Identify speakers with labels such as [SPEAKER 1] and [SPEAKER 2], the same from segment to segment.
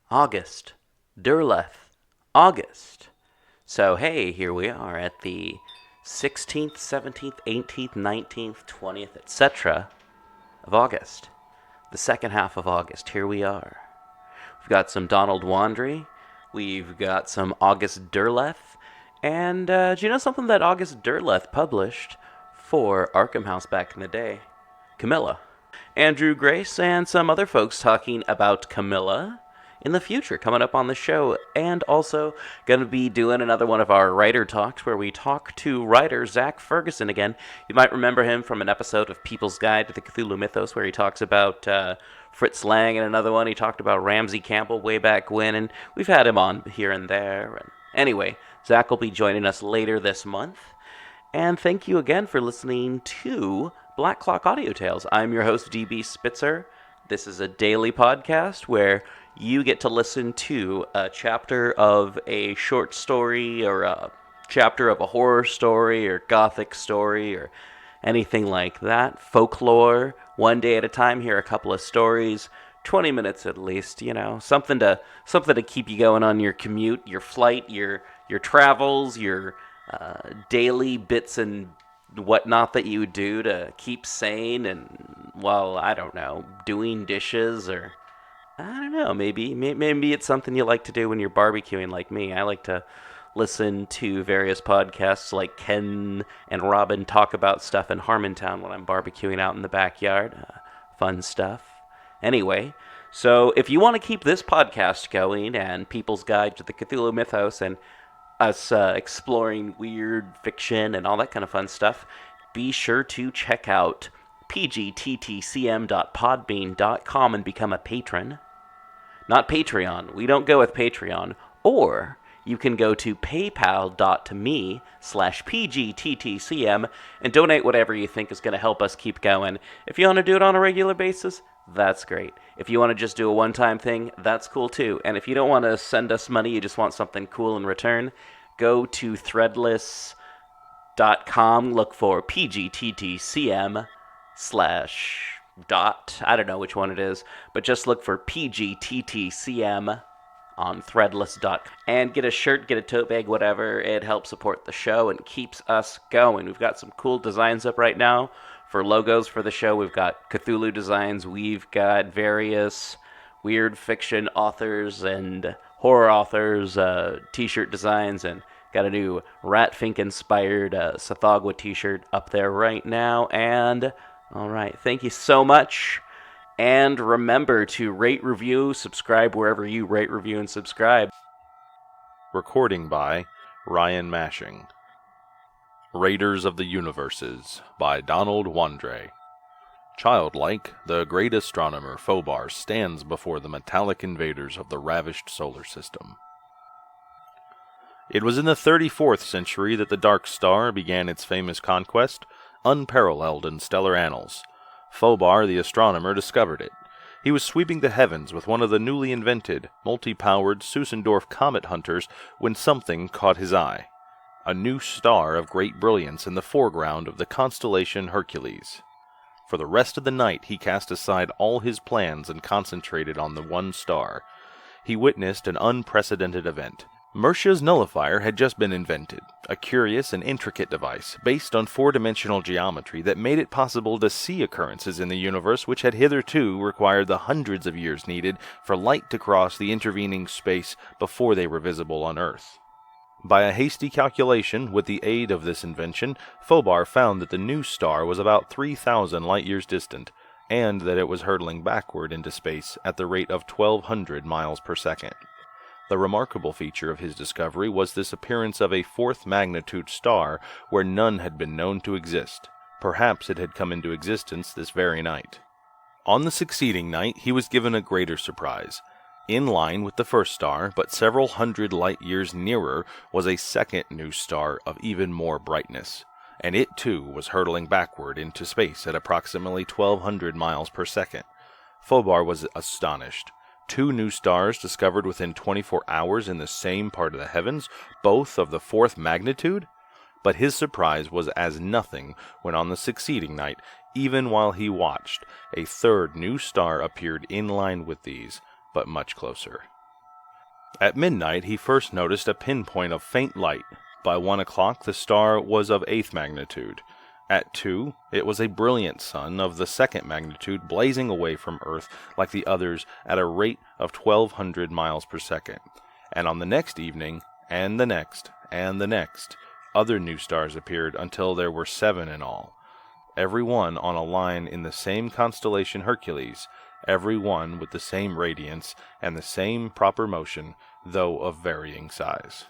[SPEAKER 1] August Derleth. August. So, hey, here we are at the 16th, 17th, 18th, 19th, 20th, etc. of August. The second half of August. Here we are. We've got some Donald Wandrei. We've got some August Derleth. And do you know something that August Derleth published for Arkham House back in the day? Camilla. Andrew Grace and some other folks talking about Camilla in the future coming up on the show, and also going to be doing another one of our writer talks where we talk to writer Zach Ferguson again. You might remember him from an episode of People's Guide to the Cthulhu Mythos where he talks about Fritz Lang, and another one he talked about Ramsey Campbell way back when, and we've had him on here and there. And anyway, Zach will be joining us later this month. And thank you again for listening to Black Clock Audio Tales. I'm your host, DB Spitzer. This is a daily podcast where you get to listen to a chapter of a short story or a chapter of a horror story or gothic story or anything like that. Folklore, one day at a time. Hear a couple of stories, 20 minutes at least, something to keep you going on your commute, your flight, your travels, your daily bits and whatnot that you do to keep sane and, well, I don't know, doing dishes, or I don't know, maybe it's something you like to do when you're barbecuing like me. I like to listen to various podcasts like Ken and Robin talk about stuff in Harmontown when I'm barbecuing out in the backyard. Fun stuff. Anyway, so if you want to keep this podcast going and People's Guide to the Cthulhu Mythos and us exploring weird fiction and all that kind of fun stuff, be sure to check out pgttcm.podbean.com and become a patron. Not Patreon. We don't go with Patreon. Or you can go to paypal.me/pgttcm and donate whatever you think is going to help us keep going. If you want to do it on a regular basis, that's great. If you want to just do a one-time thing, that's cool too. And if you don't want to send us money, you just want something cool in return, go to threadless.com, look for pgttcm/ dot, I don't know which one it is, but just look for pgttcm on threadless.com and get a shirt, get a tote bag, whatever. It helps support the show and keeps us going. We've got some cool designs up right now for logos for the show. We've got Cthulhu designs, we've got various weird fiction authors and horror authors t-shirt designs, and got a new Ratfink inspired Sathagwa t-shirt up there right now. And all right, thank you so much. And remember to rate, review, subscribe wherever you rate, review, and subscribe.
[SPEAKER 2] Recording by Ryan Mashing. Raiders of the Universes by Donald Wandrei. Childlike, the great astronomer Fobar stands before the metallic invaders of the ravished solar system. It was in the 34th century that the Dark Star began its famous conquest, unparalleled in stellar annals. Fobar, the astronomer, discovered it. He was sweeping the heavens with one of the newly invented, multi-powered Susendorf comet hunters when something caught his eye. A new star of great brilliance in the foreground of the constellation Hercules. For the rest of the night he cast aside all his plans and concentrated on the one star. He witnessed an unprecedented event. Mercia's nullifier had just been invented, a curious and intricate device based on four-dimensional geometry that made it possible to see occurrences in the universe which had hitherto required the hundreds of years needed for light to cross the intervening space before they were visible on Earth. By a hasty calculation, with the aid of this invention, Fobar found that the new star was about 3,000 light-years distant, and that it was hurtling backward into space at the rate of 1,200 miles per second. The remarkable feature of his discovery was this appearance of a fourth-magnitude star where none had been known to exist. Perhaps it had come into existence this very night. On the succeeding night, he was given a greater surprise. In line with the first star, but several hundred light-years nearer, was a second new star of even more brightness, and it too was hurtling backward into space at approximately 1,200 miles per second. Fobar was astonished. 2 new stars discovered within 24 hours in the same part of the heavens, both of the fourth magnitude? But his surprise was as nothing when on the succeeding night, even while he watched, a third new star appeared in line with these, but much closer. At midnight, he first noticed a pinpoint of faint light. By 1 o'clock, the star was of 8th magnitude. At 2, it was a brilliant sun of the 2nd magnitude, blazing away from Earth like the others at a rate of 1,200 miles per second. And on the next evening, and the next, and the next, other new stars appeared until there were 7 in all. Every one on a line in the same constellation Hercules, every one with the same radiance and the same proper motion, though of varying size.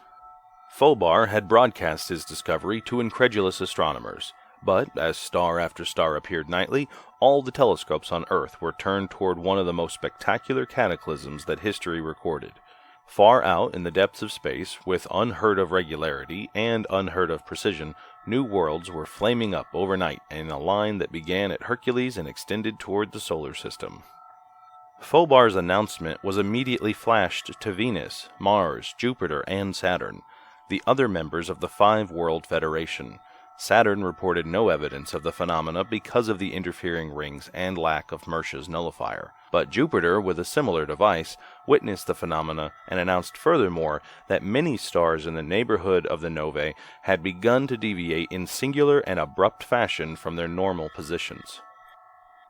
[SPEAKER 2] Fulbar had broadcast his discovery to incredulous astronomers, but as star after star appeared nightly, all the telescopes on Earth were turned toward one of the most spectacular cataclysms that history recorded. Far out in the depths of space, with unheard of regularity and unheard of precision, new worlds were flaming up overnight in a line that began at Hercules and extended toward the solar system. Fulbar's announcement was immediately flashed to Venus, Mars, Jupiter, and Saturn, the other members of the Five-World Federation. Saturn reported no evidence of the phenomena because of the interfering rings and lack of Mercia's nullifier. But Jupiter, with a similar device, witnessed the phenomena and announced furthermore that many stars in the neighborhood of the novae had begun to deviate in singular and abrupt fashion from their normal positions.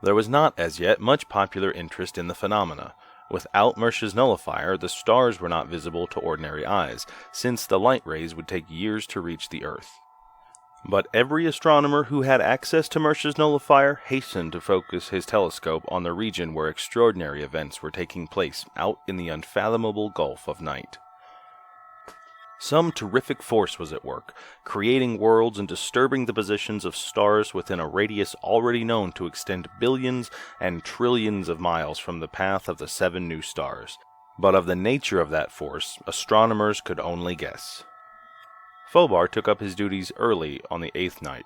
[SPEAKER 2] There was not as yet much popular interest in the phenomena. Without Mercia's nullifier, the stars were not visible to ordinary eyes, since the light rays would take years to reach the Earth. But every astronomer who had access to Mercia's nullifier hastened to focus his telescope on the region where extraordinary events were taking place out in the unfathomable gulf of night. Some terrific force was at work, creating worlds and disturbing the positions of stars within a radius already known to extend billions and trillions of miles from the path of the 7 new stars. But of the nature of that force, astronomers could only guess. Fulbar took up his duties early on the 8th night.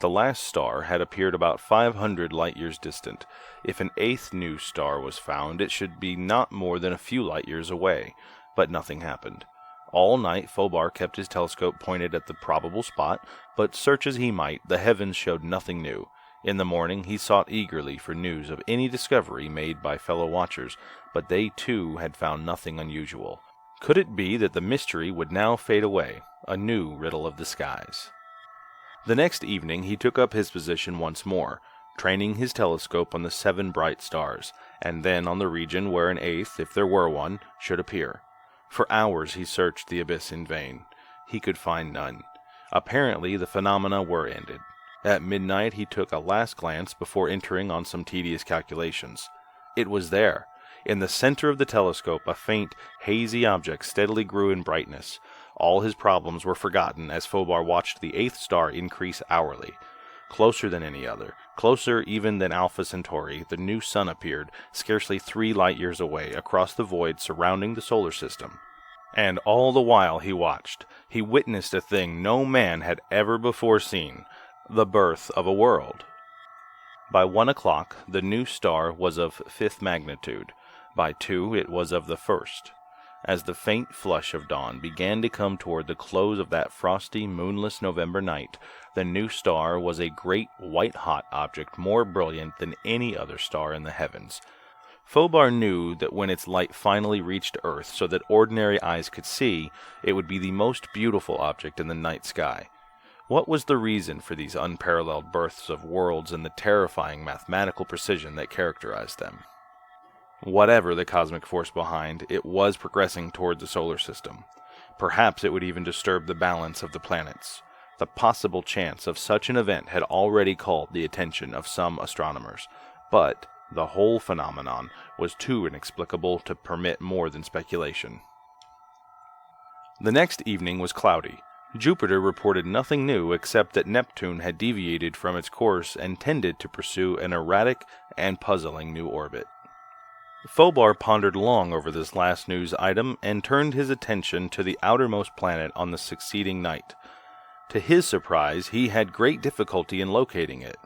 [SPEAKER 2] The last star had appeared about 500 light-years distant. If an 8th new star was found, it should be not more than a few light-years away, but nothing happened. All night Fulbar kept his telescope pointed at the probable spot, but search as he might, the heavens showed nothing new. In the morning he sought eagerly for news of any discovery made by fellow watchers, but they too had found nothing unusual. Could it be that the mystery would now fade away, a new riddle of the skies? The next evening he took up his position once more, training his telescope on the 7 bright stars, and then on the region where an 8th, if there were one, should appear. For hours he searched the abyss in vain. He could find none. Apparently the phenomena were ended. At midnight he took a last glance before entering on some tedious calculations. It was there. In the center of the telescope a faint, hazy object steadily grew in brightness. All his problems were forgotten as Fulbar watched the 8th star increase hourly. Closer than any other, closer even than Alpha Centauri, the new sun appeared, scarcely 3 light-years away, across the void surrounding the solar system. And all the while he watched, he witnessed a thing no man had ever before seen, the birth of a world. By 1 o'clock, the new star was of 5th magnitude. By 2, it was of the 1st. As the faint flush of dawn began to come toward the close of that frosty, moonless November night, the new star was a great white-hot object more brilliant than any other star in the heavens. Fulbar knew that when its light finally reached Earth so that ordinary eyes could see, it would be the most beautiful object in the night sky. What was the reason for these unparalleled births of worlds and the terrifying mathematical precision that characterized them? Whatever the cosmic force behind, it was progressing toward the solar system. Perhaps it would even disturb the balance of the planets. The possible chance of such an event had already called the attention of some astronomers, but the whole phenomenon was too inexplicable to permit more than speculation. The next evening was cloudy. Jupiter reported nothing new except that Neptune had deviated from its course and tended to pursue an erratic and puzzling new orbit. Fulbar pondered long over this last news item and turned his attention to the outermost planet on the succeeding night. To his surprise, he had great difficulty in locating it.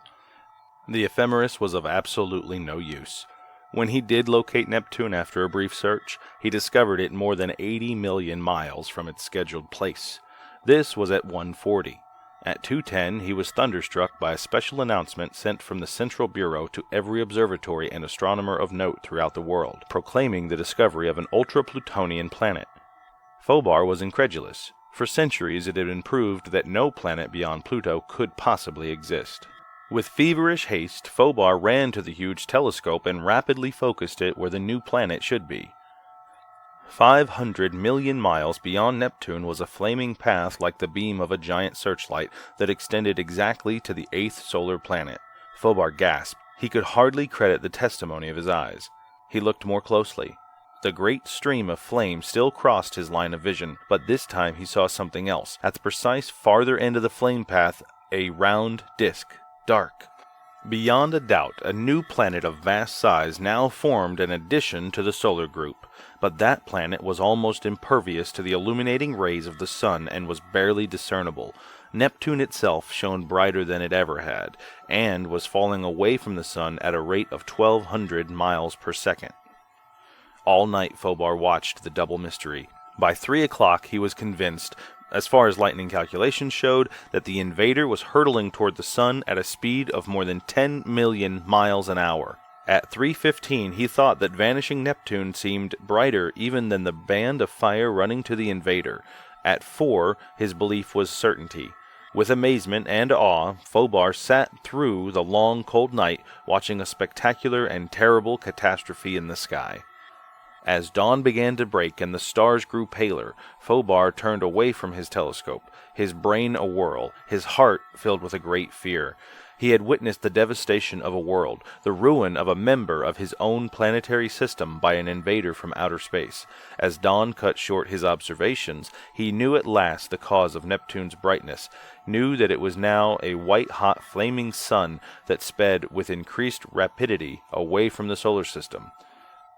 [SPEAKER 2] The ephemeris was of absolutely no use. When he did locate Neptune after a brief search, he discovered it more than 80 million miles from its scheduled place. This was at 1:40. At 2:10, he was thunderstruck by a special announcement sent from the Central Bureau to every observatory and astronomer of note throughout the world, proclaiming the discovery of an ultra-Plutonian planet. Phobar was incredulous. For centuries it had been proved that no planet beyond Pluto could possibly exist. With feverish haste, Phobar ran to the huge telescope and rapidly focused it where the new planet should be. 500 million miles beyond Neptune was a flaming path like the beam of a giant searchlight that extended exactly to the 8th solar planet. Phobar gasped. He could hardly credit the testimony of his eyes. He looked more closely. The great stream of flame still crossed his line of vision, but this time he saw something else. At the precise farther end of the flame path, a round disk, dark. Beyond a doubt, a new planet of vast size now formed an addition to the solar group, but that planet was almost impervious to the illuminating rays of the sun and was barely discernible. Neptune itself shone brighter than it ever had, and was falling away from the sun at a rate of 1,200 miles per second. All night Phobar watched the double mystery. By 3 o'clock he was convinced, as far as lightning calculations showed, that the invader was hurtling toward the sun at a speed of more than 10 million miles an hour. At 3:15 he thought that vanishing Neptune seemed brighter even than the band of fire running to the invader. At 4 his belief was certainty. With amazement and awe, Phobar sat through the long cold night watching a spectacular and terrible catastrophe in the sky. As dawn began to break and the stars grew paler, Phobar turned away from his telescope, his brain awhirl, his heart filled with a great fear. He had witnessed the devastation of a world, the ruin of a member of his own planetary system by an invader from outer space. As dawn cut short his observations, he knew at last the cause of Neptune's brightness, knew that it was now a white-hot flaming sun that sped with increased rapidity away from the solar system.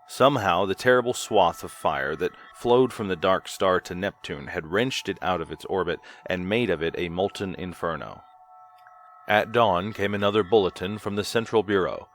[SPEAKER 2] Somehow the terrible swath of fire that flowed from the dark star to Neptune had wrenched it out of its orbit and made of it a molten inferno. At dawn came another bulletin from the Central Bureau.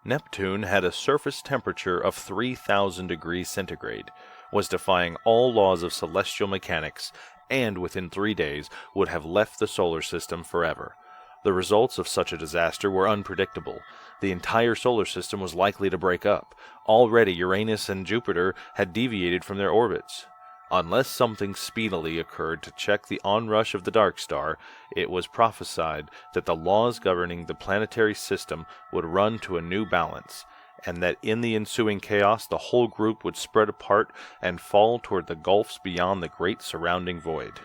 [SPEAKER 2] Neptune had a surface temperature of 3,000 degrees centigrade, was defying all laws of celestial mechanics, and within 3 days would have left the solar system forever. The results of such a disaster were unpredictable. The entire solar system was likely to break up. Already Uranus and Jupiter had deviated from their orbits. Unless something speedily occurred to check the onrush of the dark star, it was prophesied that the laws governing the planetary system would run to a new balance, and that in the ensuing chaos the whole group would spread apart and fall toward the gulfs beyond the great surrounding void.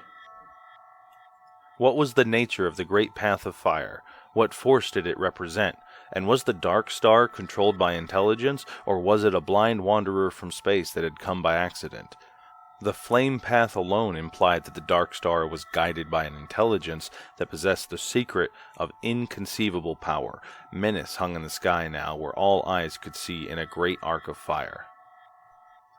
[SPEAKER 2] What was the nature of the great path of fire? What force did it represent? And was the dark star controlled by intelligence, or was it a blind wanderer from space that had come by accident? The flame path alone implied that the dark star was guided by an intelligence that possessed the secret of inconceivable power. Menace hung in the sky now, where all eyes could see in a great arc of fire.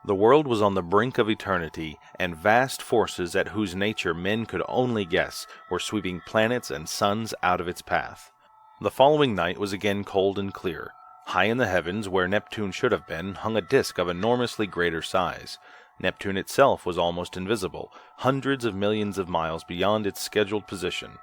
[SPEAKER 2] The world was on the brink of eternity, and vast forces at whose nature men could only guess were sweeping planets and suns out of its path. The following night was again cold and clear. High in the heavens, where Neptune should have been, hung a disk of enormously greater size. Neptune itself was almost invisible, hundreds of millions of miles beyond its scheduled position.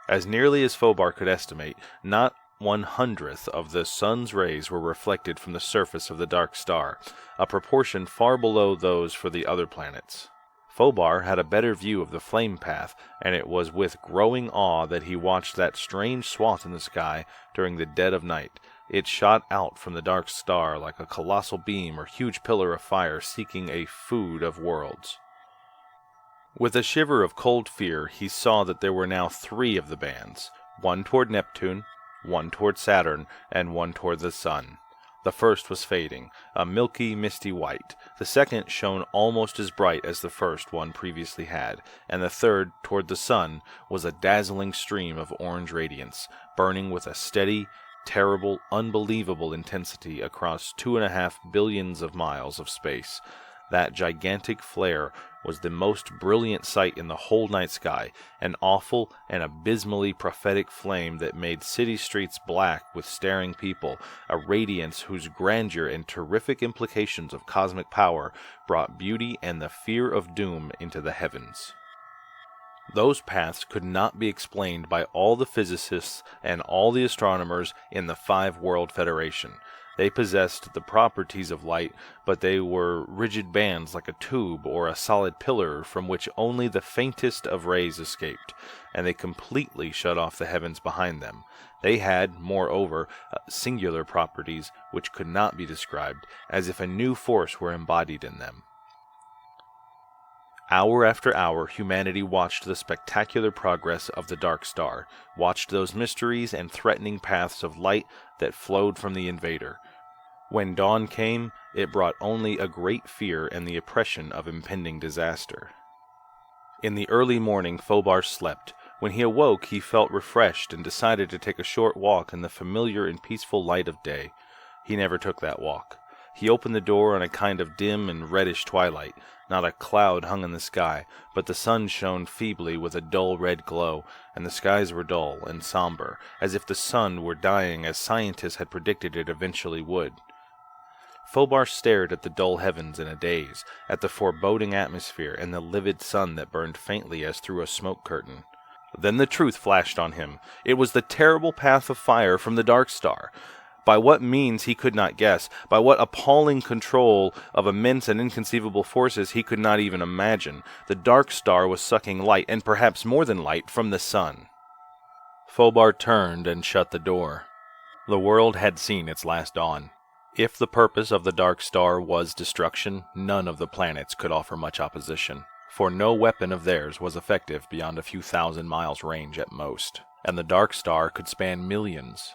[SPEAKER 2] As nearly as Phobar could estimate, not 1/100th of the sun's rays were reflected from the surface of the dark star, a proportion far below those for the other planets. Phobar had a better view of the flame path, and it was with growing awe that he watched that strange swath in the sky during the dead of night. It shot out from the dark star like a colossal beam or huge pillar of fire seeking a food of worlds. With a shiver of cold fear, he saw that there were now 3 of the bands, one toward Neptune, one toward Saturn, and one toward the sun. The first was fading, a milky, misty white. The second shone almost as bright as the first one previously had, and the third, toward the sun, was a dazzling stream of orange radiance, burning with a steady, terrible, unbelievable intensity across 2.5 billions of miles of space. That gigantic flare was the most brilliant sight in the whole night sky, an awful and abysmally prophetic flame that made city streets black with staring people, a radiance whose grandeur and terrific implications of cosmic power brought beauty and the fear of doom into the heavens. Those paths could not be explained by all the physicists and all the astronomers in the 5-World Federation. They possessed the properties of light, but they were rigid bands like a tube or a solid pillar from which only the faintest of rays escaped, and they completely shut off the heavens behind them. They had, moreover, singular properties which could not be described, as if a new force were embodied in them. Hour after hour, humanity watched the spectacular progress of the Dark Star, watched those mysteries and threatening paths of light that flowed from the invader. When dawn came, it brought only a great fear and the oppression of impending disaster. In the early morning, Fobar slept. When he awoke, he felt refreshed and decided to take a short walk in the familiar and peaceful light of day. He never took that walk. He opened the door in a kind of dim and reddish twilight. Not a cloud hung in the sky, but the sun shone feebly with a dull red glow, and the skies were dull and somber, as if the sun were dying as scientists had predicted it eventually would. Fobar stared at the dull heavens in a daze, at the foreboding atmosphere and the livid sun that burned faintly as through a smoke curtain. Then the truth flashed on him. It was the terrible path of fire from the Dark Star. By what means he could not guess, by what appalling control of immense and inconceivable forces he could not even imagine, the Dark Star was sucking light, and perhaps more than light, from the sun. Fobar turned and shut the door. The world had seen its last dawn. If the purpose of the Dark Star was destruction, none of the planets could offer much opposition, for no weapon of theirs was effective beyond a few thousand miles range at most, and the Dark Star could span millions.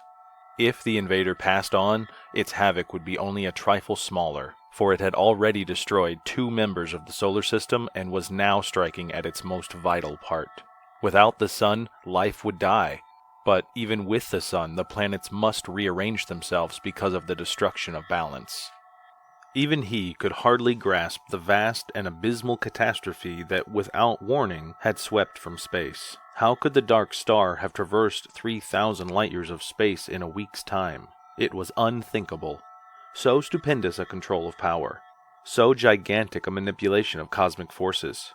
[SPEAKER 2] If the invader passed on, its havoc would be only a trifle smaller, for it had already destroyed 2 members of the solar system and was now striking at its most vital part. Without the sun, life would die. But even with the sun, the planets must rearrange themselves because of the destruction of balance. Even he could hardly grasp the vast and abysmal catastrophe that, without warning, had swept from space. How could the Dark Star have traversed 3,000 light-years of space in a week's time? It was unthinkable. So stupendous a control of power. So gigantic a manipulation of cosmic forces.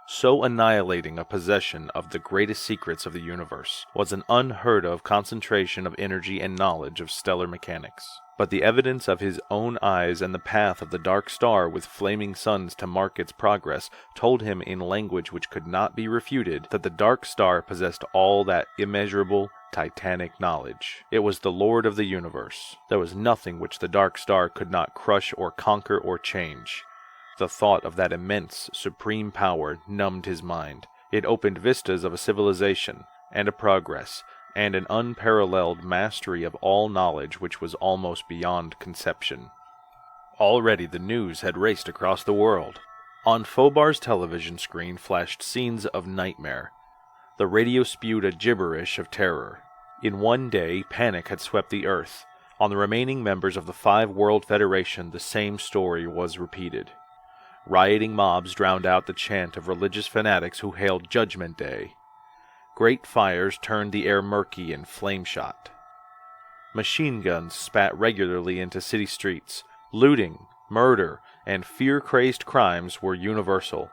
[SPEAKER 2] So annihilating a possession of the greatest secrets of the universe was an unheard-of concentration of energy and knowledge of stellar mechanics. But the evidence of his own eyes and the path of the Dark Star with flaming suns to mark its progress told him in language which could not be refuted that the Dark Star possessed all that immeasurable, titanic knowledge. It was the Lord of the universe. There was nothing which the Dark Star could not crush or conquer or change. The thought of that immense, supreme power numbed his mind. It opened vistas of a civilization and a progress, and an unparalleled mastery of all knowledge which was almost beyond conception. Already the news had raced across the world. On Fobar's television screen flashed scenes of nightmare. The radio spewed a gibberish of terror. In one day, panic had swept the earth. On the remaining members of the 5 World Federation, the same story was repeated. Rioting mobs drowned out the chant of religious fanatics who hailed Judgment Day. Great fires turned the air murky and flame-shot. Machine guns spat regularly into city streets. Looting, murder, and fear-crazed crimes were universal.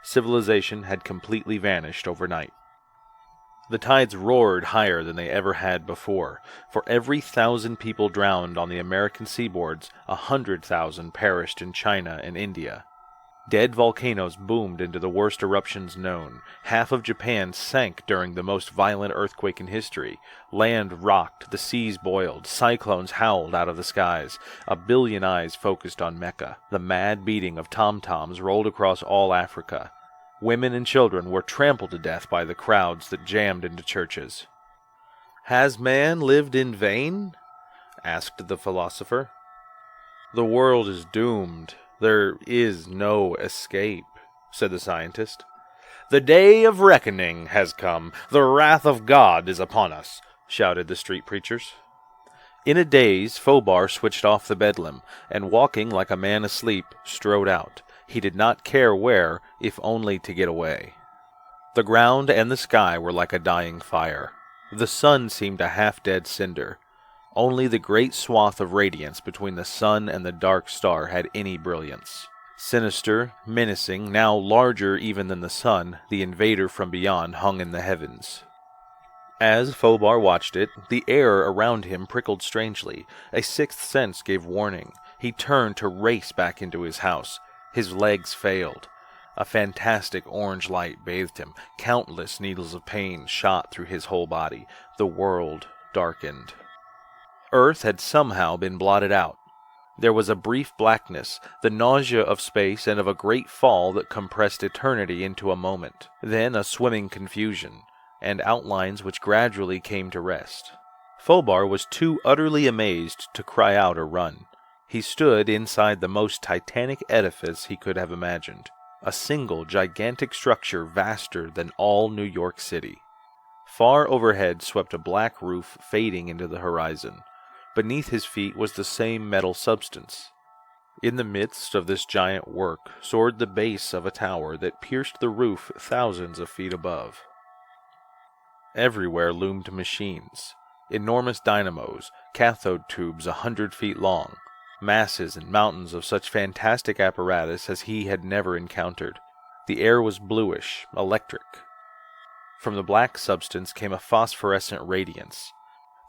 [SPEAKER 2] Civilization had completely vanished overnight. The tides roared higher than they ever had before. For every 1,000 people drowned on the American seaboards, 100,000 perished in China and India. Dead volcanoes boomed into the worst eruptions known. Half of Japan sank during the most violent earthquake in history. Land rocked, the seas boiled, cyclones howled out of the skies. 1 billion eyes focused on Mecca. The mad beating of tom-toms rolled across all Africa. Women and children were trampled to death by the crowds that jammed into churches. "Has man lived in vain?" asked the philosopher. "The world is doomed. There is no escape," said the scientist. "The day of reckoning has come. The wrath of God is upon us," shouted the street preachers. In a daze, Fobar switched off the bedlam, and walking like a man asleep, strode out. He did not care where, if only to get away. The ground and the sky were like a dying fire. The sun seemed a half-dead cinder. Only the great swath of radiance between the sun and the Dark Star had any brilliance. Sinister, menacing, now larger even than the sun, the invader from beyond hung in the heavens. As Fobar watched it, the air around him prickled strangely. A sixth sense gave warning. He turned to race back into his house. His legs failed. A fantastic orange light bathed him. Countless needles of pain shot through his whole body. The world darkened. Earth had somehow been blotted out. There was a brief blackness, the nausea of space and of a great fall that compressed eternity into a moment. Then a swimming confusion, and outlines which gradually came to rest. Fobar was too utterly amazed to cry out or run. He stood inside the most titanic edifice he could have imagined, a single gigantic structure vaster than all New York City. Far overhead swept a black roof fading into the horizon. Beneath his feet was the same metal substance. In the midst of this giant work soared the base of a tower that pierced the roof thousands of feet above. Everywhere loomed machines, enormous dynamos, cathode tubes 100 feet long, masses and mountains of such fantastic apparatus as he had never encountered. The air was bluish, electric. From the black substance came a phosphorescent radiance.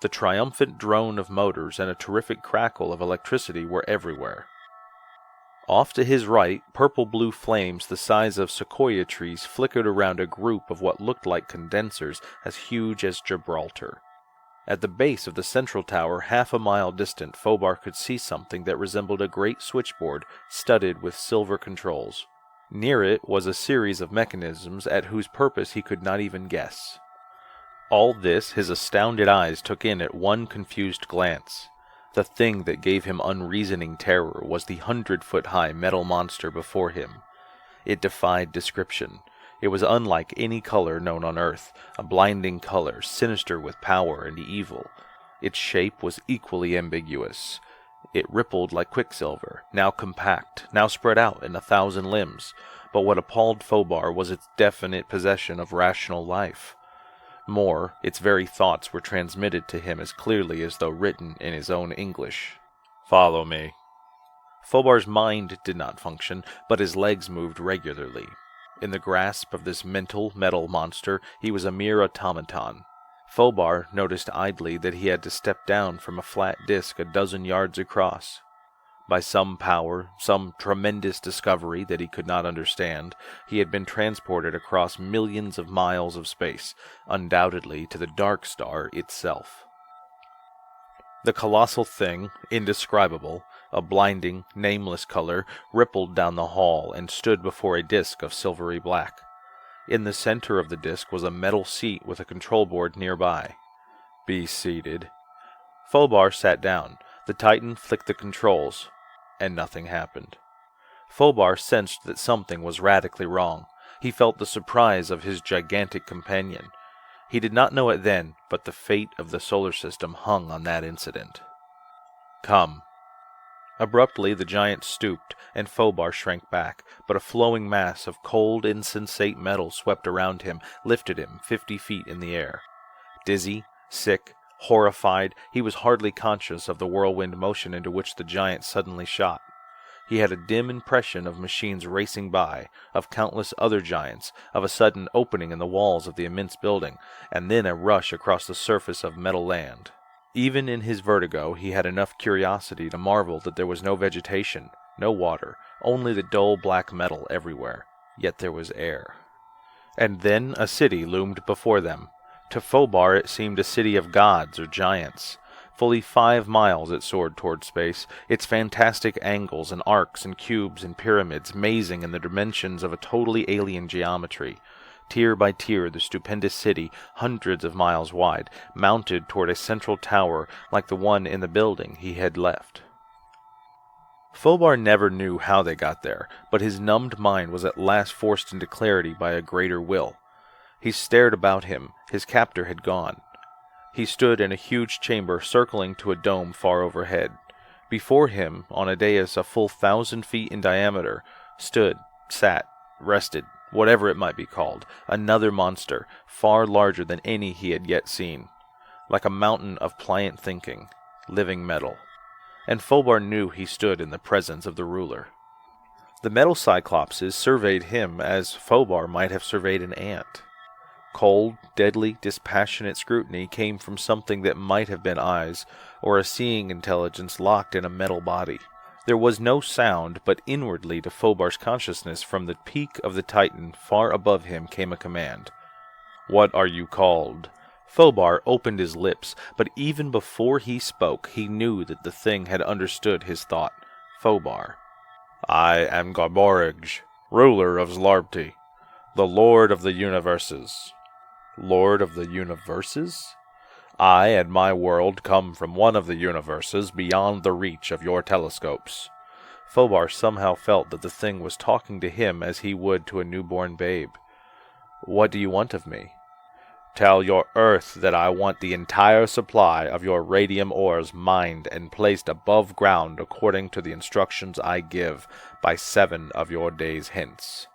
[SPEAKER 2] The triumphant drone of motors and a terrific crackle of electricity were everywhere. Off to his right, purple-blue flames the size of sequoia trees flickered around a group of what looked like condensers as huge as Gibraltar. At the base of the central tower, half a mile distant, Fobar could see something that resembled a great switchboard studded with silver controls. Near it was a series of mechanisms at whose purpose he could not even guess. All this his astounded eyes took in at one confused glance. The thing that gave him unreasoning terror was the 100-foot-high metal monster before him. It defied description. It was unlike any color known on Earth, a blinding color, sinister with power and evil. Its shape was equally ambiguous. It rippled like quicksilver, now compact, now spread out in 1,000 limbs. But what appalled Fobar was its definite possession of rational life. More, its very thoughts were transmitted to him as clearly as though written in his own English. "Follow me." Fobar's mind did not function, but his legs moved regularly. In the grasp of this mental metal monster, he was a mere automaton. Fobar noticed idly that he had to step down from a flat disk a dozen yards across. By some power, some tremendous discovery that he could not understand, he had been transported across millions of miles of space, undoubtedly to the dark star itself. The colossal thing, indescribable, a blinding, nameless color, rippled down the hall and stood before a disk of silvery black. In the center of the disk was a metal seat with a control board nearby. "Be seated." Fobar sat down. The Titan flicked the controls, and nothing happened. Fobar sensed that something was radically wrong. He felt the surprise of his gigantic companion. He did not know it then, but the fate of the solar system hung on that incident. "Come." Abruptly the giant stooped, and Fobar shrank back, but a flowing mass of cold, insensate metal swept around him, lifted him 50 feet in the air. Dizzy, sick, horrified, he was hardly conscious of the whirlwind motion into which the giant suddenly shot. He had a dim impression of machines racing by, of countless other giants, of a sudden opening in the walls of the immense building, and then a rush across the surface of metal land. Even in his vertigo, he had enough curiosity to marvel that there was no vegetation, no water, only the dull black metal everywhere. Yet there was air. And then a city loomed before them. To Fobar it seemed a city of gods or giants. Fully 5 miles it soared toward space, its fantastic angles and arcs and cubes and pyramids mazing in the dimensions of a totally alien geometry. Tier by tier the stupendous city, hundreds of miles wide, mounted toward a central tower like the one in the building he had left. Fobar never knew how they got there, but his numbed mind was at last forced into clarity by a greater will. He stared about him. His captor had gone. He stood in a huge chamber circling to a dome far overhead. Before him, on a dais a full 1,000 feet in diameter, sat, rested, whatever it might be called, another monster, far larger than any he had yet seen, like a mountain of pliant thinking, living metal. And Fobar knew he stood in the presence of the ruler. The metal cyclopses surveyed him as Fobar might have surveyed an ant. Cold, deadly, dispassionate scrutiny came from something that might have been eyes, or a seeing intelligence locked in a metal body. There was no sound, but inwardly to Fobar's consciousness from the peak of the Titan far above him came a command. "What are you called?" Fobar opened his lips, but even before he spoke, he knew that the thing had understood his thought. Fobar. "I am Garborij, ruler of Zlarbti, the Lord of the Universes." Lord of the Universes? I and my world come from one of the universes beyond the reach of your telescopes. Fobar somehow felt that the thing was talking to him as he would to a newborn babe. "What do you want of me?" "Tell your Earth that I want the entire supply of your radium ores mined and placed above ground according to the instructions I give by 7 of your days hence."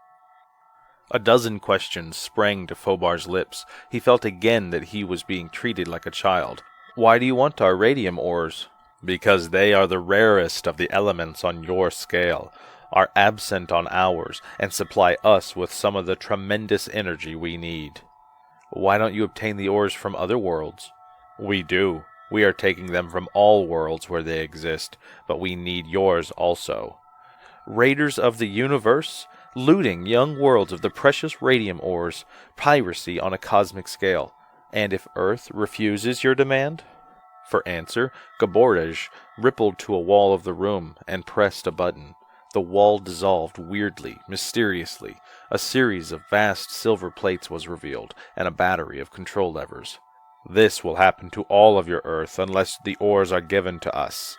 [SPEAKER 2] A dozen questions sprang to Fobar's lips. He felt again that he was being treated like a child. "Why do you want our radium ores?" "Because they are the rarest of the elements on your scale, are absent on ours, and supply us with some of the tremendous energy we need." "Why don't you obtain the ores from other worlds?" "We do. We are taking them from all worlds where they exist, but we need yours also." Raiders of the universe? Looting young worlds of the precious radium ores, piracy on a cosmic scale. And if Earth refuses your demand? For answer, Gaborij rippled to a wall of the room and pressed a button. The wall dissolved weirdly, mysteriously. A series of vast silver plates was revealed, and a battery of control levers. "This will happen to all of your Earth unless the ores are given to us."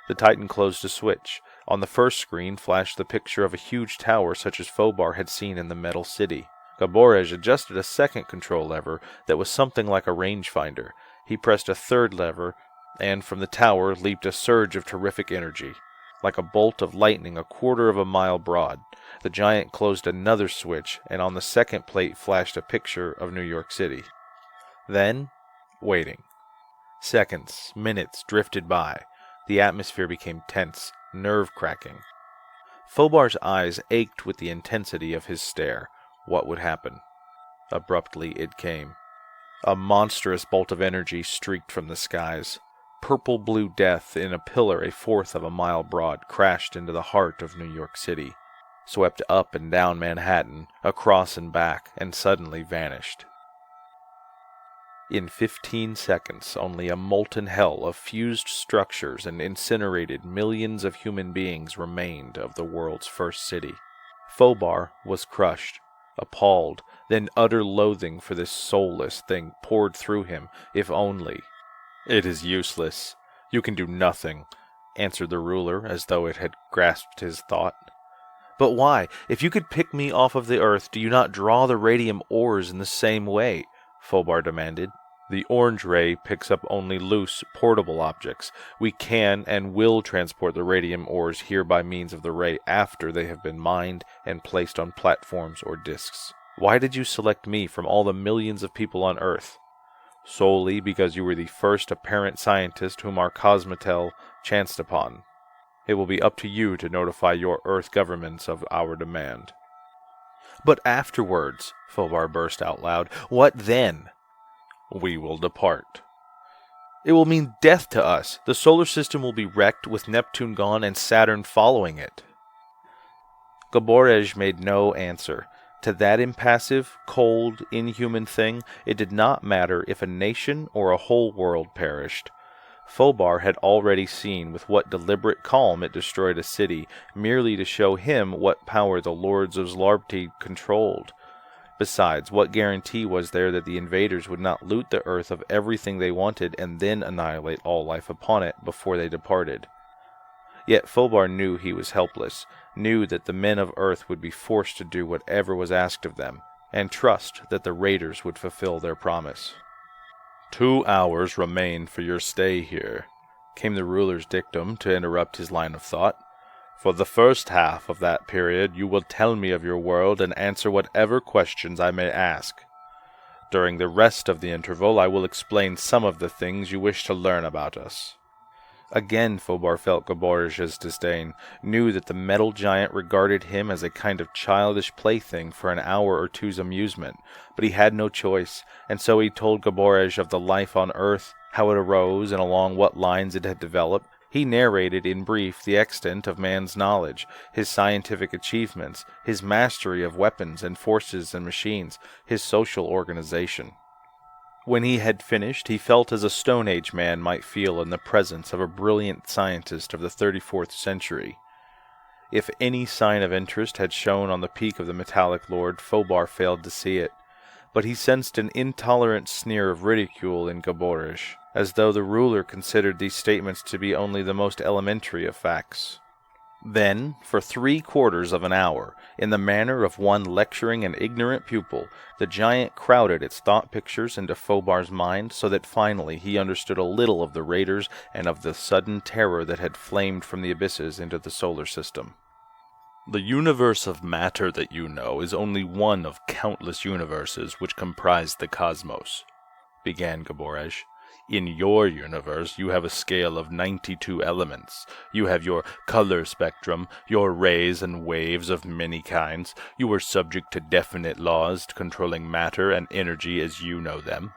[SPEAKER 2] The Titan closed a switch. On the first screen flashed the picture of a huge tower such as Fobar had seen in the Metal City. Gaborij adjusted a second control lever that was something like a rangefinder. He pressed a third lever, and from the tower leaped a surge of terrific energy. Like a bolt of lightning 1/4 of a mile broad, the giant closed another switch, and on the second plate flashed a picture of New York City. Then, waiting. Seconds, minutes drifted by. The atmosphere became tense, nerve-cracking. Fobar's eyes ached with the intensity of his stare. What would happen? Abruptly it came. A monstrous bolt of energy streaked from the skies. Purple-blue death in a pillar 1/4 of a mile broad crashed into the heart of New York City, swept up and down Manhattan, across and back, and suddenly vanished. In 15 seconds, only a molten hell of fused structures and incinerated millions of human beings remained of the world's first city. Fobar was crushed, appalled, then utter loathing for this soulless thing poured through him, if only. "It is useless. You can do nothing," answered the ruler, as though it had grasped his thought. "But why? If you could pick me off of the earth, do you not draw the radium ores in the same way?" Fobar demanded. "The orange ray picks up only loose, portable objects. We can and will transport the radium ores here by means of the ray after they have been mined and placed on platforms or disks. Why did you select me from all the millions of people on Earth?" "Solely because you were the first apparent scientist whom our Cosmotel chanced upon. It will be up to you to notify your Earth governments of our demand." "But afterwards," Fobar burst out loud, "what then?" "We will depart." "It will mean death to us. The solar system will be wrecked, with Neptune gone and Saturn following it." Gaborij made no answer. To that impassive, cold, inhuman thing, it did not matter if a nation or a whole world perished. Fobar had already seen with what deliberate calm it destroyed a city, merely to show him what power the lords of Zlarbti controlled. Besides, what guarantee was there that the invaders would not loot the earth of everything they wanted and then annihilate all life upon it before they departed? Yet Fobar knew he was helpless, knew that the men of Earth would be forced to do whatever was asked of them, and trust that the raiders would fulfill their promise. 2 hours remain for your stay here, came the ruler's dictum to interrupt his line of thought. For the first half of that period you will tell me of your world and answer whatever questions I may ask. During the rest of the interval I will explain some of the things you wish to learn about us.
[SPEAKER 3] Again Fobar felt Gaborish's disdain, knew that the metal giant regarded him as a kind of childish plaything for an hour or two's amusement, but he had no choice, and so he told Gaborish of the life on Earth, how it arose and along what lines it had developed. He narrated in brief the extent of man's knowledge, his scientific achievements, his mastery of weapons and forces and machines, his social organization. When he had finished, he felt as a Stone Age man might feel in the presence of a brilliant scientist of the 34th century. If any sign of interest had shown on the peak of the metallic lord, Fobar failed to see it, but he sensed an intolerant sneer of ridicule in Gaborish, as though the ruler considered these statements to be only the most elementary of facts. Then, for 3/4 of an hour, in the manner of one lecturing an ignorant pupil, the giant crowded its thought pictures into Fobar's mind, so that finally he understood a little of the raiders and of the sudden terror that had flamed from the abysses into the solar system.
[SPEAKER 2] The universe of matter that you know is only one of countless universes which comprise the cosmos, began Gaborish. In your universe, you have a scale of 92 elements. You have your color spectrum, your rays and waves of many kinds. You are subject to definite laws controlling matter and energy as you know them.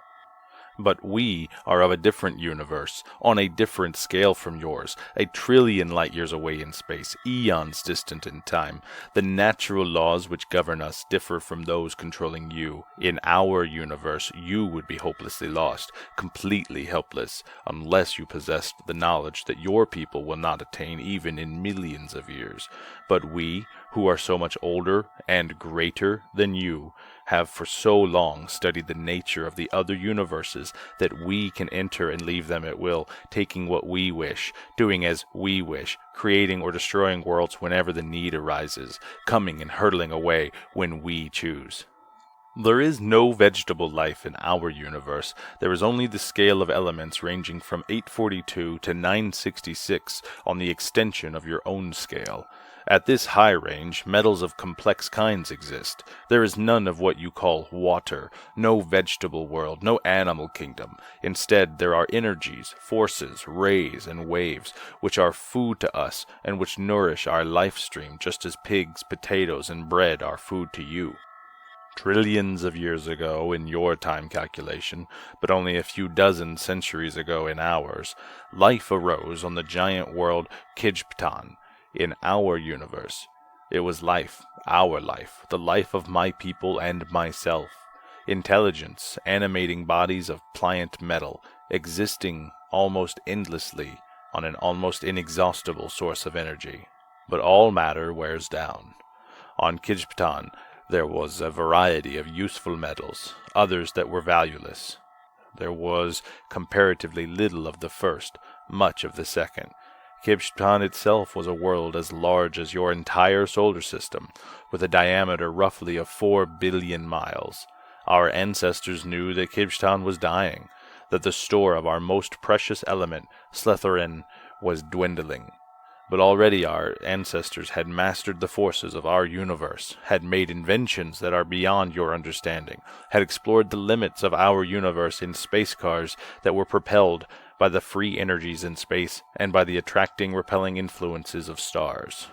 [SPEAKER 2] But we are of a different universe, on a different scale from yours, 1,000,000,000,000 light-years away in space, eons distant in time. The natural laws which govern us differ from those controlling you. In our universe, you would be hopelessly lost, completely helpless, unless you possessed the knowledge that your people will not attain even in millions of years. But we, who are so much older and greater than you, have for so long studied the nature of the other universes that we can enter and leave them at will, taking what we wish, doing as we wish, creating or destroying worlds whenever the need arises, coming and hurtling away when we choose. There is no vegetable life in our universe. There is only the scale of elements ranging from 842 to 966 on the extension of your own scale. At this high range, metals of complex kinds exist. There is none of what you call water, no vegetable world, no animal kingdom. Instead, there are energies, forces, rays, and waves, which are food to us and which nourish our life stream just as pigs, potatoes, and bread are food to you. Trillions of years ago in your time calculation, but only a few dozen centuries ago in ours, life arose on the giant world Kijptan. In our universe, it was life, our life, the life of my people and myself. Intelligence, animating bodies of pliant metal, existing almost endlessly on an almost inexhaustible source of energy. But all matter wears down. On Kijptan, there was a variety of useful metals, others that were valueless. There was comparatively little of the first, much of the second. Kijptan itself was a world as large as your entire solar system, with a diameter roughly of 4 billion miles. Our ancestors knew that Kijptan was dying, that the store of our most precious element, Slethorin, was dwindling. But already our ancestors had mastered the forces of our universe, had made inventions that are beyond your understanding, had explored the limits of our universe in space cars that were propelled by the free energies in space and by the attracting, repelling influences of stars.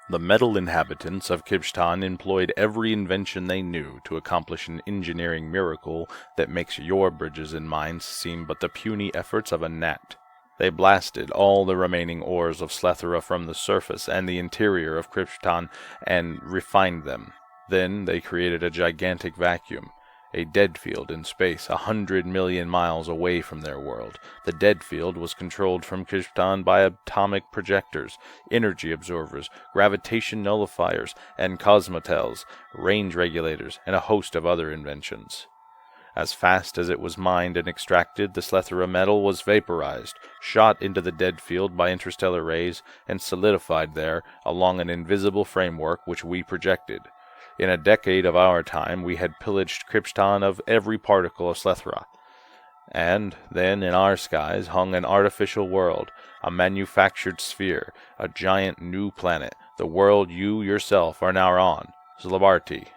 [SPEAKER 2] The metal inhabitants of Kijptan employed every invention they knew to accomplish an engineering miracle that makes your bridges and mines seem but the puny efforts of a gnat. They blasted all the remaining ores of Slethra from the surface and the interior of Kijptan and refined them. Then they created a gigantic vacuum, a dead field in space 100 million miles away from their world. The dead field was controlled from Kijptan by atomic projectors, energy absorbers, gravitation nullifiers, and cosmotels, range regulators, and a host of other inventions. As fast as it was mined and extracted, the Slethra metal was vaporized, shot into the dead field by interstellar rays, and solidified there along an invisible framework which we projected. In a decade of our time, we had pillaged Kijptan of every particle of Slethra. And then in our skies hung an artificial world, a manufactured sphere, a giant new planet, the world you yourself are now on, Zlabarti.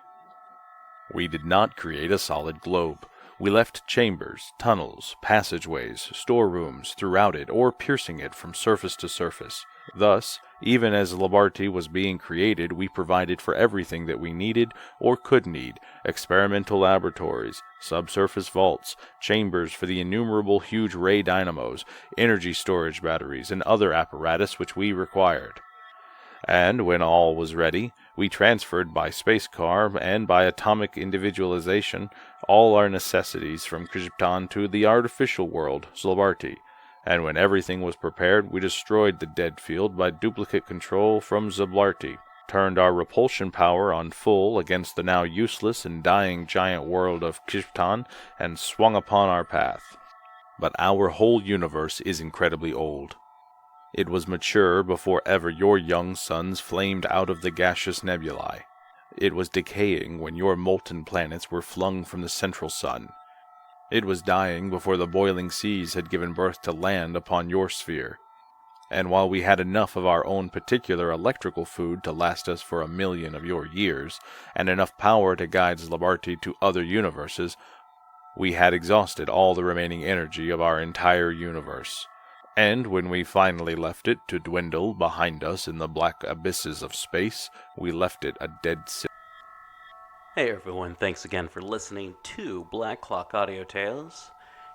[SPEAKER 2] We did not create a solid globe.
[SPEAKER 3] We left chambers, tunnels, passageways, storerooms throughout it, or piercing it from surface to surface. Thus, even as Labarty was being created, we provided for everything that we needed or could need: experimental laboratories, subsurface vaults, chambers for the innumerable huge ray dynamos, energy storage batteries, and other apparatus which we required. And when all was ready, we transferred by space car and by atomic individualization all our necessities from Krypton to the artificial world, Zlabarty. And when everything was prepared, we destroyed the dead field by duplicate control from Zblarty, turned our repulsion power on full against the now useless and dying giant world of Krypton, and swung upon our path. But our whole universe is incredibly old. It was mature before ever your young suns flamed out of the gaseous nebulae. It was decaying when your molten planets were flung from the central sun. It was dying before the boiling seas had given birth to land upon your sphere. And while we had enough of our own particular electrical food to last us for 1,000,000 of your years, and enough power to guide Zlabarty to other universes, we had exhausted all the remaining energy of our entire universe. And when we finally left it to dwindle behind us in the black abysses of space, we left it a dead city.
[SPEAKER 1] Hey everyone, thanks again for listening to Black Clock Audio Tales.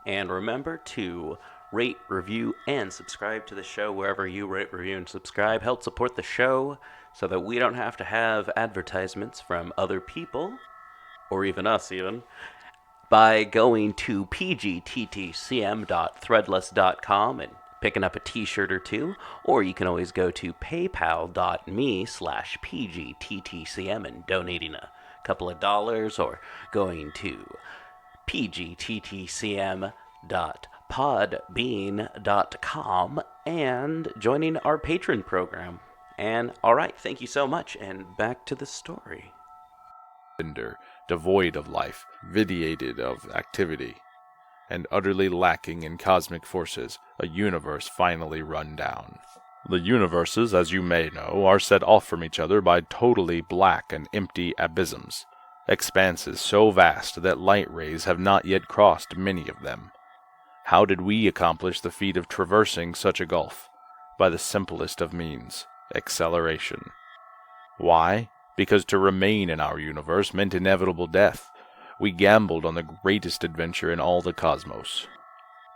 [SPEAKER 1] And remember to rate, review, and subscribe to the show wherever you rate, review, and subscribe. Help support the show so that we don't have to have advertisements from other people, or even us even, by going to pgttcm.threadless.com and picking up a t-shirt or two, or you can always go to paypal.me/pgttcm and donating a couple of dollars, or going to pgttcm.podbean.com and joining our patron program. And alright, thank you so much, and back to the story.
[SPEAKER 3] Devoid of life, vitiated of activity, and utterly lacking in cosmic forces, a universe finally run down. The universes, as you may know, are set off from each other by totally black and empty abysms, expanses so vast that light rays have not yet crossed many of them. How did we accomplish the feat of traversing such a gulf? By the simplest of means: acceleration. Why? Because to remain in our universe meant inevitable death. We gambled on the greatest adventure in all the cosmos.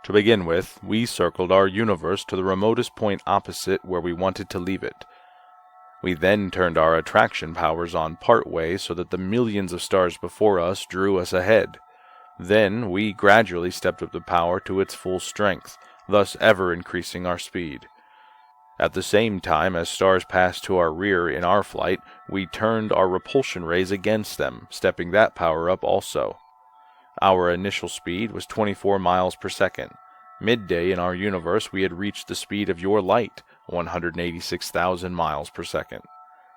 [SPEAKER 3] To begin with, we circled our universe to the remotest point opposite where we wanted to leave it. We then turned our attraction powers on partway so that the millions of stars before us drew us ahead. Then we gradually stepped up the power to its full strength, thus ever increasing our speed. At the same time as stars passed to our rear in our flight, we turned our repulsion rays against them, stepping that power up also. Our initial speed was 24 miles per second. Midday in our universe, we had reached the speed of your light, 186,000 miles per second.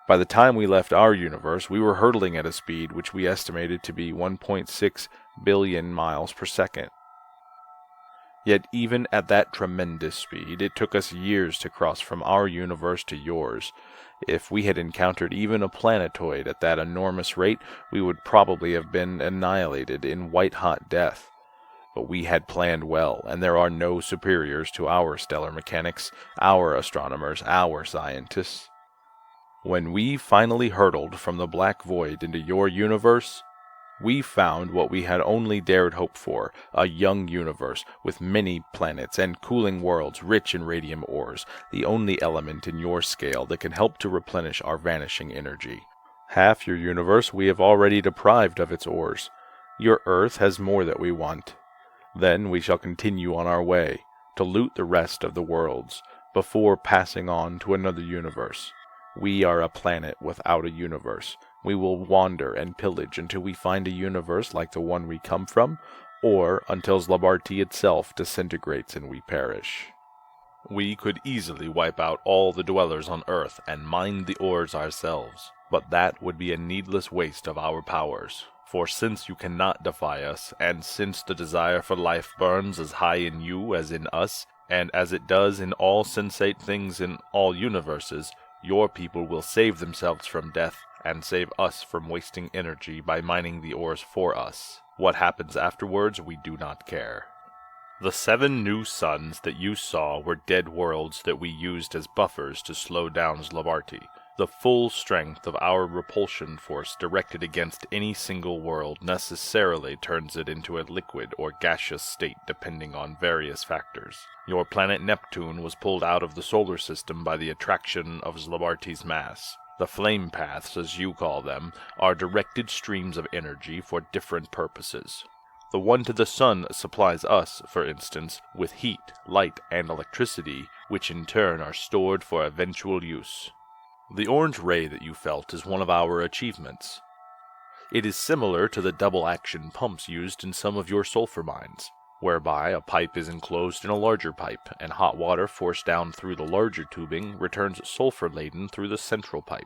[SPEAKER 3] By the time we left our universe, we were hurtling at a speed which we estimated to be 1.6 billion miles per second. Yet even at that tremendous speed, it took us years to cross from our universe to yours. If we had encountered even a planetoid at that enormous rate, we would probably have been annihilated in white-hot death. But we had planned well, and there are no superiors to our stellar mechanics, our astronomers, our scientists. When we finally hurtled from the black void into your universe, we found what we had only dared hope for: a young universe with many planets and cooling worlds rich in radium ores, the only element in your scale that can help to replenish our vanishing energy. Half your universe we have already deprived of its ores. Your Earth has more that we want. Then we shall continue on our way, to loot the rest of the worlds, before passing on to another universe. We are a planet without a universe. We will wander and pillage until we find a universe like the one we come from, or until Zlabarty itself disintegrates and we perish. We could easily wipe out all the dwellers on Earth and mine the ores ourselves, but that would be a needless waste of our powers. For since you cannot defy us, and since the desire for life burns as high in you as in us, and as it does in all sensate things in all universes, your people will save themselves from death
[SPEAKER 2] and save us from wasting energy by mining the ores for us. What happens afterwards, we do not care. The 7 new suns that you saw were dead worlds that we used as buffers to slow down Zlabarti. The full strength of our repulsion force directed against any single world necessarily turns it into a liquid or gaseous state depending on various factors. Your planet Neptune was pulled out of the solar system by the attraction of Zlabarti's mass. The flame paths, as you call them, are directed streams of energy for different purposes. The one to the sun supplies us, for instance, with heat, light, and electricity, which in turn are stored for eventual use. The orange ray that you felt is one of our achievements. It is similar to the double-action pumps used in some of your sulfur mines, whereby a pipe is enclosed in a larger pipe, and hot water forced down through the larger tubing returns sulfur-laden through the central pipe.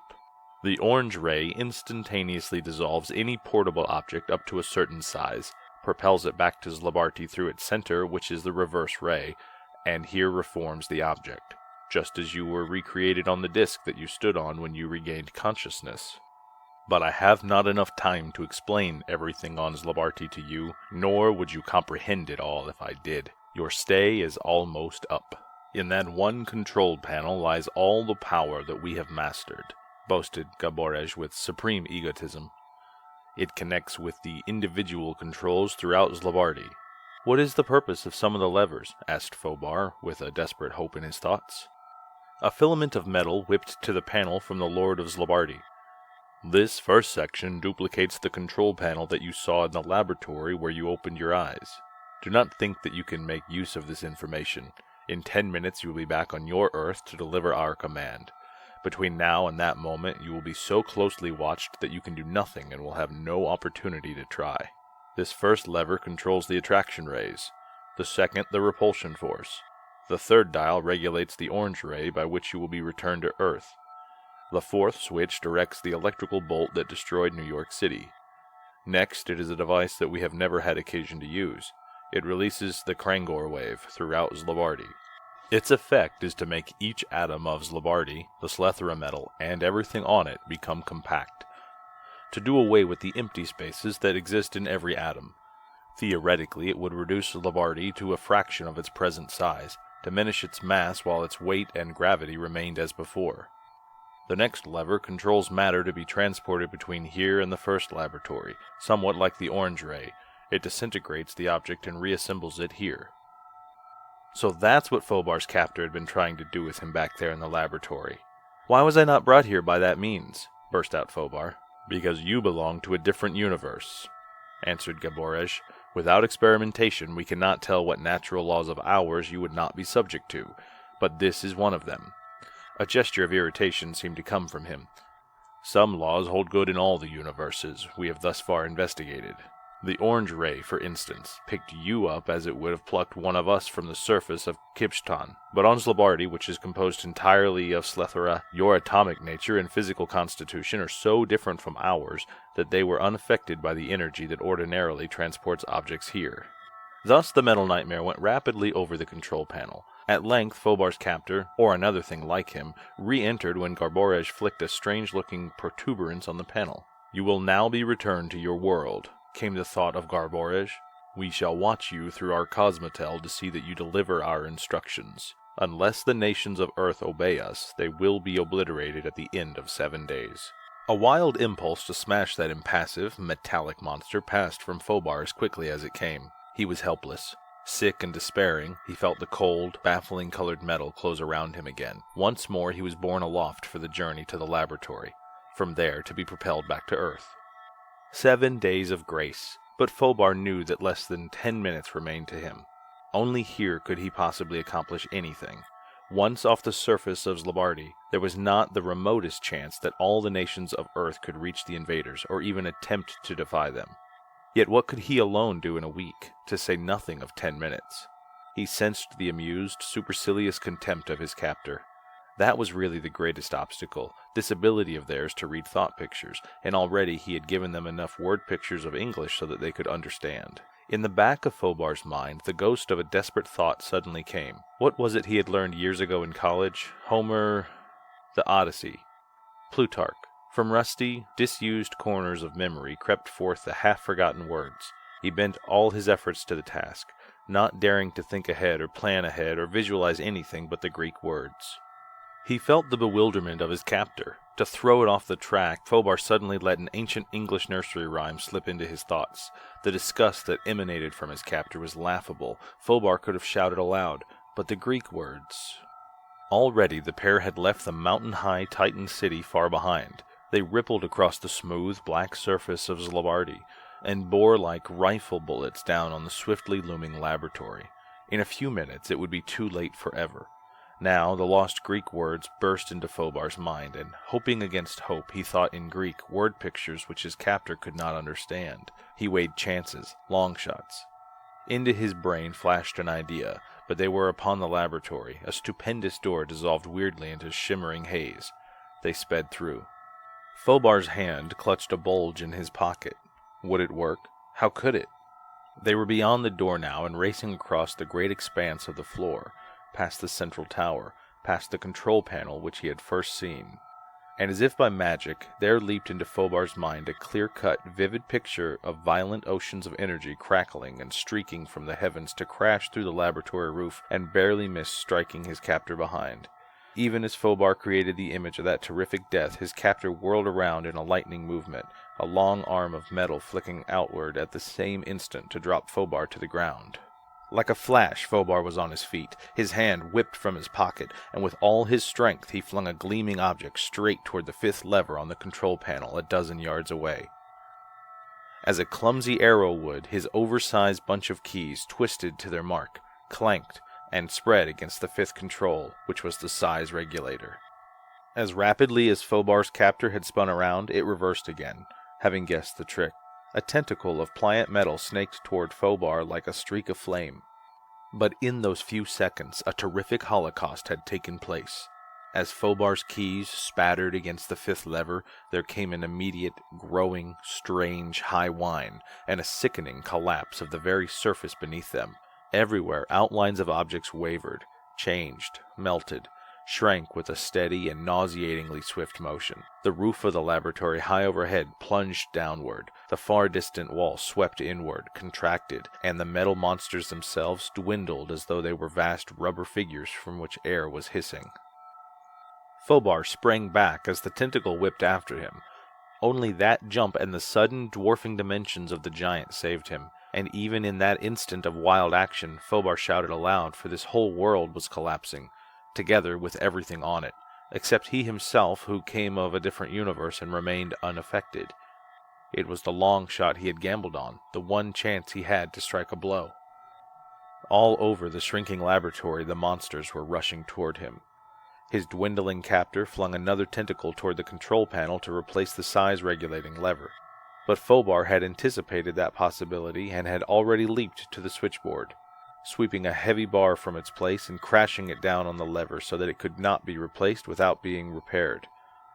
[SPEAKER 2] The orange ray instantaneously dissolves any portable object up to a certain size, propels it back to Zlabarti through its center, which is the reverse ray, and here reforms the object, just as you were recreated on the disk that you stood on when you regained consciousness. But I have not enough time to explain everything on Zlabarti to you, nor would you comprehend it all if I did. Your stay is almost up. In that one control panel lies all the power that we have mastered, boasted Gaborej with supreme egotism. It connects with the individual controls throughout Zlabarti. What is the purpose of some of the levers? Asked Fobar, with a desperate hope in his thoughts. A filament of metal whipped to the panel from the Lord of Zlabarti. This first section duplicates the control panel that you saw in the laboratory where you opened your eyes. Do not think that you can make use of this information. In 10 minutes you will be back on your Earth to deliver our command. Between now and that moment you will be so closely watched that you can do nothing and will have no opportunity to try. This first lever controls the attraction rays, the second the repulsion force. The third dial regulates the orange ray by which you will be returned to Earth. The fourth switch directs the electrical bolt that destroyed New York City. Next, it is a device that we have never had occasion to use. It releases the Krangor wave throughout Zlabarti. Its effect is to make each atom of Zlabarti, the Slethra metal, and everything on it become compact. To do away with the empty spaces that exist in every atom. Theoretically, it would reduce Zlabarti to a fraction of its present size, diminish its mass while its weight and gravity remained as before. The next lever controls matter to be transported between here and the first laboratory, somewhat like the orange ray. It disintegrates the object and reassembles it here. So that's what Fobar's captor had been trying to do with him back there in the laboratory. Why was I not brought here by that means? Burst out Fobar. Because you belong to a different universe, answered Gaborej. Without experimentation, we cannot tell what natural laws of ours you would not be subject to, but this is one of them. A gesture of irritation seemed to come from him. Some laws hold good in all the universes we have thus far investigated. The orange ray, for instance, picked you up as it would have plucked one of us from the surface of Kibstan. But on Zlabarti, which is composed entirely of Slethra, your atomic nature and physical constitution are so different from ours that they were unaffected by the energy that ordinarily transports objects here. Thus the Metal Nightmare went rapidly over the control panel. At length, Fobar's captor, or another thing like him, re-entered when Gaborej flicked a strange-looking protuberance on the panel. You will now be returned to your world, came the thought of Gaborej. We shall watch you through our cosmotel to see that you deliver our instructions. Unless the nations of Earth obey us, they will be obliterated at the end of 7 days. A wild impulse to smash that impassive, metallic monster passed from Fobar as quickly as it came. He was helpless. Sick and despairing, he felt the cold, baffling-colored metal close around him again. Once more he was borne aloft for the journey to the laboratory, from there to be propelled back to Earth. 7 days of grace, but Fobar knew that less than 10 minutes remained to him. Only here could he possibly accomplish anything. Once off the surface of Zlabarti, there was not the remotest chance that all the nations of Earth could reach the invaders, or even attempt to defy them. Yet what could he alone do in a week, to say nothing of 10 minutes? He sensed the amused, supercilious contempt of his captor. That was really the greatest obstacle, this ability of theirs to read thought pictures, and already he had given them enough word pictures of English so that they could understand. In the back of Fobar's mind, the ghost of a desperate thought suddenly came. What was it he had learned years ago in college? Homer, the Odyssey, Plutarch,
[SPEAKER 3] From rusty, disused corners of memory crept forth the half-forgotten words. He bent all his efforts to the task, not daring to think ahead or plan ahead or visualize anything but the Greek words. He felt the bewilderment of his captor. To throw it off the track, Fobar suddenly let an ancient English nursery rhyme slip into his thoughts. The disgust that emanated from his captor was laughable. Fobar could have shouted aloud, but the Greek words... Already the pair had left the mountain-high Titan city far behind. They rippled across the smooth, black surface of Zlabardi, and bore like rifle bullets down on the swiftly looming laboratory. In a few minutes it would be too late forever. Now the lost Greek words burst into Fobar's mind, and hoping against hope, he thought in Greek word pictures which his captor could not understand. He weighed chances, long shots. Into his brain flashed an idea, but they were upon the laboratory. A stupendous door dissolved weirdly into shimmering haze. They sped through. Fobar's hand clutched a bulge in his pocket. Would it work? How could it? They were beyond the door now and racing across the great expanse of the floor, past the central tower, past the control panel which he had first seen. And as if by magic, there leaped into Fobar's mind a clear-cut, vivid picture of violent oceans of energy crackling and streaking from the heavens to crash through the laboratory roof and barely miss striking his captor behind. Even as Fobar created the image of that terrific death, his captor whirled around in a lightning movement, a long arm of metal flicking outward at the same instant to drop Fobar to the ground. Like a flash, Fobar was on his feet. His hand whipped from his pocket, and with all his strength he flung a gleaming object straight toward the fifth lever on the control panel a dozen yards away. As a clumsy arrow would, his oversized bunch of keys twisted to their mark, clanked, and spread against the fifth control, which was the size regulator. As rapidly as Fobar's captor had spun around, it reversed again, having guessed the trick. A tentacle of pliant metal snaked toward Fobar like a streak of flame. But in those few seconds, a terrific holocaust had taken place. As Fobar's keys spattered against the fifth lever, there came an immediate, growing, strange high whine, and a sickening collapse of the very surface beneath them. Everywhere, outlines of objects wavered, changed, melted, shrank with a steady and nauseatingly swift motion. The roof of the laboratory high overhead plunged downward. The far distant wall swept inward, contracted, and the metal monsters themselves dwindled as though they were vast rubber figures from which air was hissing. Fobar sprang back as the tentacle whipped after him. Only that jump and the sudden, dwarfing dimensions of the giant saved him. And even in that instant of wild action, Fobar shouted aloud, for this whole world was collapsing, together with everything on it, except he himself, who came of a different universe and remained unaffected. It was the long shot he had gambled on, the one chance he had to strike a blow. All over the shrinking laboratory the monsters were rushing toward him. His dwindling captor flung another tentacle toward the control panel to replace the size-regulating lever. But Fobar had anticipated that possibility and had already leaped to the switchboard, sweeping a heavy bar from its place and crashing it down on the lever so that it could not be replaced without being repaired.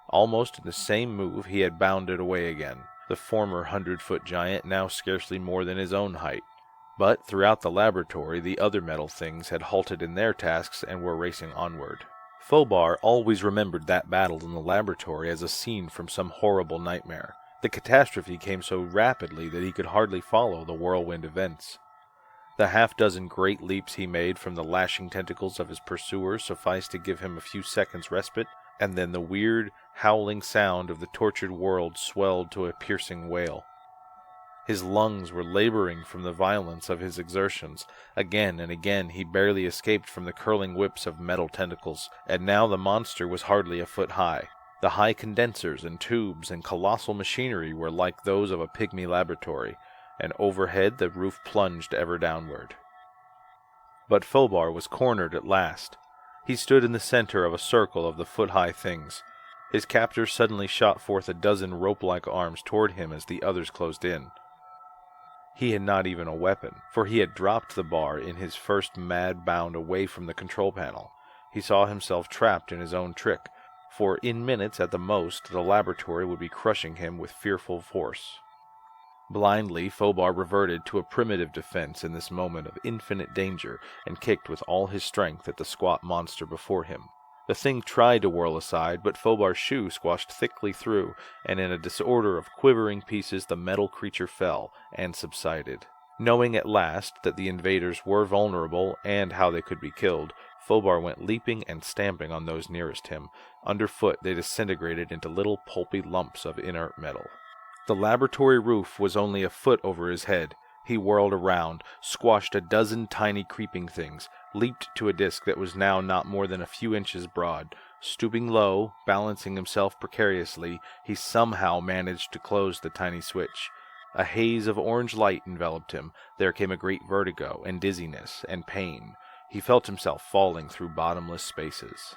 [SPEAKER 3] Almost in the same move he had bounded away again, the former 100-foot giant now scarcely more than his own height. But throughout the laboratory the other metal things had halted in their tasks and were racing onward. Fobar always remembered that battle in the laboratory as a scene from some horrible nightmare. The catastrophe came so rapidly that he could hardly follow the whirlwind events. The half-dozen great leaps he made from the lashing tentacles of his pursuers sufficed to give him a few seconds' respite, and then the weird, howling sound of the tortured world swelled to a piercing wail. His lungs were laboring from the violence of his exertions. Again and again he barely escaped from the curling whips of metal tentacles, and now the monster was hardly a foot high. The high condensers and tubes and colossal machinery were like those of a pygmy laboratory, and overhead the roof plunged ever downward. But Fobar was cornered at last. He stood in the center of a circle of the foot-high things. His captor suddenly shot forth a dozen rope-like arms toward him as the others closed in. He had not even a weapon, for he had dropped the bar in his first mad bound away from the control panel. He saw himself trapped in his own trick, for in minutes at the most the laboratory would be crushing him with fearful force. Blindly, Fobar reverted to a primitive defense in this moment of infinite danger and kicked with all his strength at the squat monster before him. The thing tried to whirl aside, but Fobar's shoe squashed thickly through, and in a disorder of quivering pieces the metal creature fell and subsided. Knowing at last that the invaders were vulnerable and how they could be killed, Fobar went leaping and stamping on those nearest him. Underfoot they disintegrated into little pulpy lumps of inert metal. The laboratory roof was only a foot over his head. He whirled around, squashed a dozen tiny creeping things, leaped to a disc that was now not more than a few inches broad. Stooping low, balancing himself precariously, he somehow managed to close the tiny switch. A haze of orange light enveloped him. There came a great vertigo and dizziness and pain. He felt himself falling through bottomless spaces.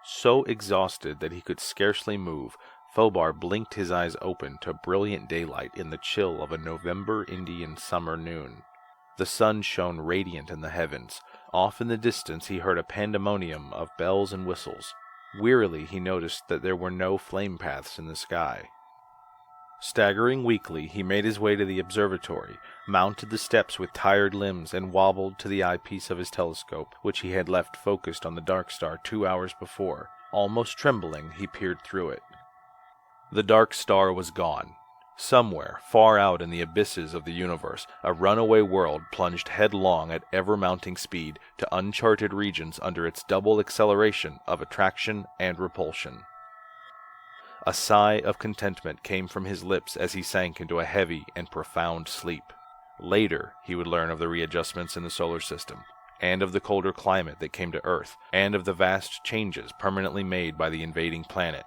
[SPEAKER 3] So exhausted that he could scarcely move, Fobar blinked his eyes open to brilliant daylight in the chill of a November Indian summer noon. The sun shone radiant in the heavens. Off in the distance he heard a pandemonium of bells and whistles. Wearily he noticed that there were no flame paths in the sky. Staggering weakly, he made his way to the observatory, mounted the steps with tired limbs, and wobbled to the eyepiece of his telescope, which he had left focused on the dark star 2 hours before. Almost trembling, he peered through it. The dark star was gone. Somewhere, far out in the abysses of the universe, a runaway world plunged headlong at ever-mounting speed to uncharted regions under its double acceleration of attraction and repulsion. A sigh of contentment came from his lips as he sank into a heavy and profound sleep. Later, he would learn of the readjustments in the solar system, and of the colder climate that came to Earth, and of the vast changes permanently made by the invading planet,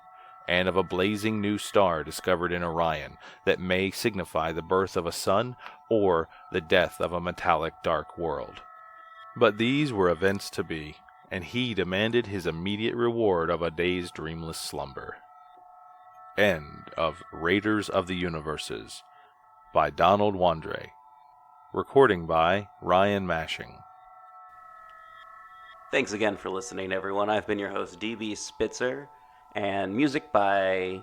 [SPEAKER 3] and of a blazing new star discovered in Orion that may signify the birth of a sun or the death of a metallic dark world. But these were events to be, and he demanded his immediate reward of a day's dreamless slumber. End of Raiders of the Universes by Donald Wandrei. Recording by Ryan Mashing.
[SPEAKER 1] Thanks again for listening, everyone. I've been your host, DB Spitzer, and music by,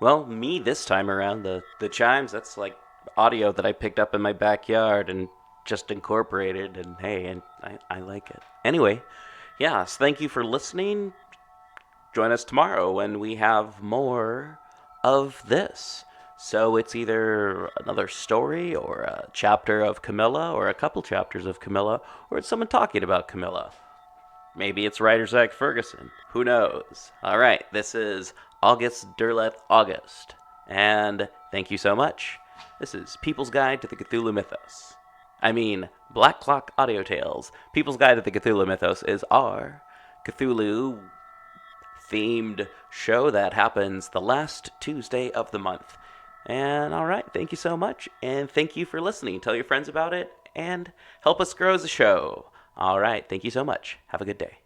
[SPEAKER 1] well, me this time around. The chimes, that's like audio that I picked up in my backyard and just incorporated, and hey, and I like it. Anyway, yes, thank you for listening. Join us tomorrow when we have more of this. So it's either another story or a chapter of Camilla or a couple chapters of Camilla, or it's someone talking about Camilla. Maybe it's writer Zach Ferguson. Who knows? All right, this is August Derleth August, and thank you so much. This is People's Guide to the Cthulhu Mythos. Black Clock Audio Tales. People's Guide to the Cthulhu Mythos is our Cthulhu themed show that happens the last Tuesday of the month. And alright, thank you so much, and thank you for listening. Tell your friends about it, and help us grow as a show. Alright, thank you so much. Have a good day.